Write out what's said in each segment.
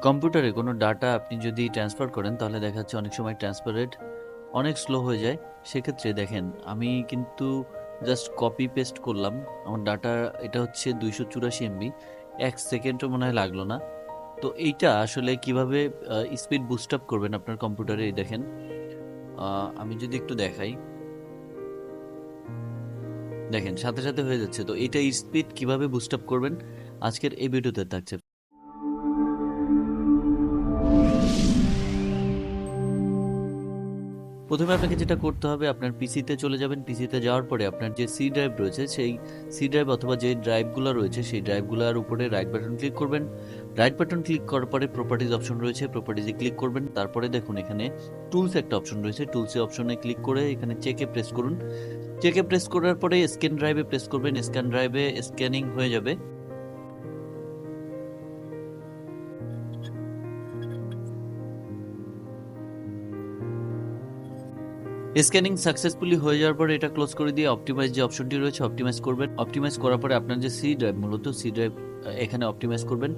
কম্পিউটারে কোনো ডাটা আপনি যদি ট্রান্সফার করেন তাহলে দেখা যাচ্ছে অনেক সময় ট্রান্সফার রেট অনেক স্লো হয়ে যায়। সেক্ষেত্রে দেখেন আমি কিন্তু জাস্ট কপি পেস্ট করলাম। আমার ডাটা এটা হচ্ছে 284 এমবি, 1 সেকেন্ডও মনে হয় লাগলো না। তো এইটা আসলে কিভাবে স্পিড বুস্ট আপ করবেন আপনার কম্পিউটারে, এই দেখেন আমি যদি একটু দেখাই, দেখেন সাথে সাথে হয়ে যাচ্ছে। তো এটা স্পিড কিভাবে বুস্ট আপ করবেন আজকের এই ভিডিওতে থাকছে। প্রথমে আপনাকে যেটা করতে হবে, আপনার পিসিতে চলে যাবেন। পিসিতে যাওয়ার পরে আপনার যে সি ড্রাইভ রয়েছে, সেই সি ড্রাইভ অথবা যে ড্রাইভগুলো রয়েছে সেই ড্রাইভগুলোর উপরে রাইট বাটন ক্লিক করবেন। রাইট বাটন ক্লিক করার পরে প্রপার্টিজ অপশন রয়েছে, প্রপার্টিজে ক্লিক করবেন। তারপরে দেখুন এখানে টুলস একটা অপশন রয়েছে, টুলসে অপশনে ক্লিক করে এখানে চেকে প্রেস করুন। চেকে প্রেস করার পরে স্ক্যান ড্রাইভে প্রেস করবেন। স্ক্যান ড্রাইভে স্ক্যানিং হয়ে যাবে। স্ক্যানিং সাকসেসফুলি হয়ে যাওয়ার পরে এটা ক্লোজ করে দিয়ে অপটিমাইজ যে অপশনটি রয়েছে অপটিমাইজ করবেন। অপটিমাইজ করার পরে আপনার যে সি ড্রাইভ, মূলত সি ড্রাইভ এখানে অপটিমাইজ করবেন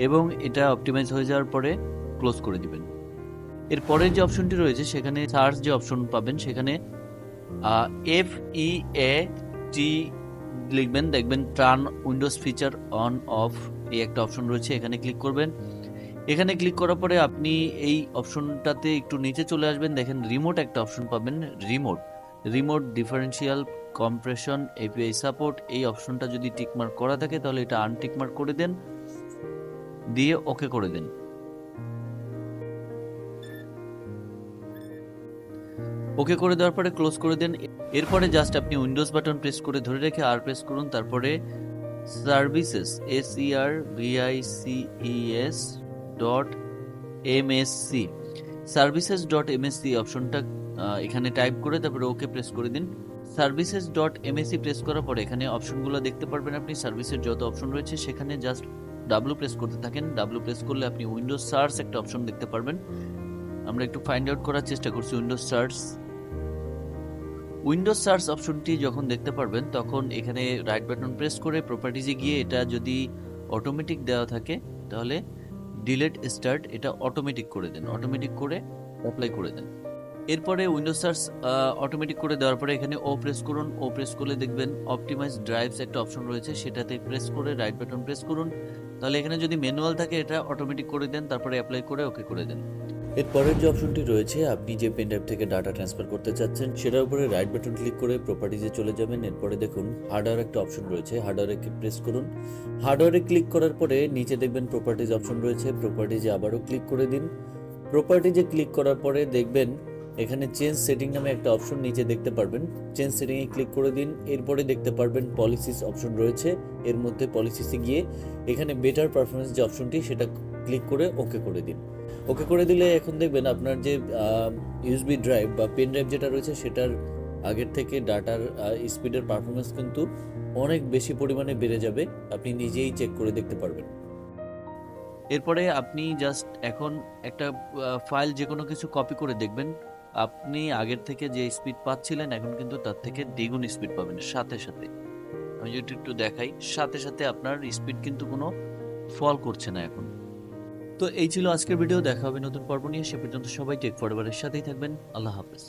এবং এটা অপটিমাইজ হয়ে যাওয়ার পরে ক্লোজ করে দিবেন। এরপরের যে অপশনটি রয়েছে সেখানে সার্চ যে অপশন পাবেন, সেখানে FEAT লিখবেন, দেখবেন turn Windows feature on of এই একটা অপশন রয়েছে, এখানে ক্লিক করবেন। এখানে ক্লিক করার পরে আপনি এই অপশনটাতে একটু নিচে চলে আসবেন, দেখেন রিমোট একটা অপশন পাবেন। Remote differential compression API support, এই অপশনটা যদি টিকমার্ক করা থাকে তাহলে এটা আনটিকমার্ক করে দেন, দিয়ে ওকে করে দেন। ওকে করে দেওয়ার পরে ক্লোজ করে দেন। এরপরে জাস্ট আপনি উইন্ডোজ বাটন প্রেস করে ধরে রেখে আর প্রেস করুন। তারপরে services SERVICES dot MSC services dot MSc অপশনটা এখানে টাইপ করে তারপরে ওকে প্রেস করে দিন। সার্ভিসেস ডট এমএসসি প্রেস করার পরে এখানে অপশনগুলো দেখতে পারবেন। আপনি সার্ভিসের যত অপশন রয়েছে সেখানে জাস্ট ডাব্লু প্রেস করতে থাকেন। ডাব্লু প্রেস করলে আপনি উইন্ডোজ সার্চ একটা অপশন দেখতে পারবেন। আমরা একটু ফাইন্ড আউট করার চেষ্টা করছি। উইন্ডোজ সার্চ অপশনটি যখন দেখতে পারবেন তখন এখানে রাইট বাটন প্রেস করে প্রপার্টিজে গিয়ে এটা যদি অটোমেটিক দেওয়া থাকে তাহলে ডিলেট স্টার্ট এটা অটোমেটিক করে দেন, অটোমেটিক করে অ্যাপ্লাই করে দেন। এরপরে উইন্ডোজ সার্চ অটোমেটিক করে দেওয়ার পরে এখানে ও প্রেস করুন। ও প্রেস করলে দেখবেন অপটিমাইজ ড্রাইভস একটা অপশন রয়েছে, সেটাতে প্রেস করে রাইট বাটন প্রেস করুন। তাহলে এখানে যদি ম্যানুয়াল থাকে এটা অটোমেটিক করে দেন, তারপরে অ্যাপ্লাই করে ওকে করে দেন। এরপরের যে অপশনটি রয়েছে, আপনি যে পেন ড্রাইভ থেকে ডাটা ট্রান্সফার করতে চাচ্ছেন সেটার উপরে রাইট বাটন ক্লিক করে প্রপার্টিজে চলে যাবেন। এরপরে দেখুন হার্ডওয়্যার একটা অপশন রয়েছে, হার্ডওয়্যারে প্রেস করুন। হার্ডওয়্যারে ক্লিক করার পরে নিচে দেখবেন প্রপার্টিজ অপশন রয়েছে, প্রপার্টিজে আবারও ক্লিক করে দিন। প্রপার্টিজে ক্লিক করার পরে দেখবেন এখানে চেঞ্জ সেটিং নামে একটা অপশন নিচে দেখতে পারবেন, চেঞ্জ সেটিংয়ে ক্লিক করে দিন। এরপরে দেখতে পারবেন পলিসিস অপশন রয়েছে, এর মধ্যে পলিসিসে গিয়ে এখানে বেটার পারফরমেন্স যে অপশনটি সেটা ক্লিক করে ওকে করে দিন। ওকে করে দিলে এখন দেখবেন আপনার যে ইউএসবি ড্রাইভ বা পেন ড্রাইভ যেটা রয়েছে সেটার আগের থেকে ডাটার স্পিডের পারফরমেন্স কিন্তু অনেক বেশি পরিমাণে বেড়ে যাবে, আপনি নিজেই চেক করে দেখতে পারবেন। এরপরে আপনি জাস্ট এখন একটা ফাইল যে কোনো কিছু কপি করে দেখবেন, আপনি আগের থেকে যে স্পিড পাচ্ছিলেন এখন কিন্তু তার থেকে দ্বিগুণ স্পিড পাবেন সাথে সাথে। আমি যদি একটু দেখাই, সাথে সাথে আপনার স্পিড কিন্তু কোনো ফল করছে না এখন। তো এই ছিল আজকের ভিডিও, দেখা হবে নতুন পর্ব নিয়ে। সে পর্যন্ত সবাই টেক ফরওয়ার্ডের সাথেই থাকবেন। আল্লাহ হাফেজ।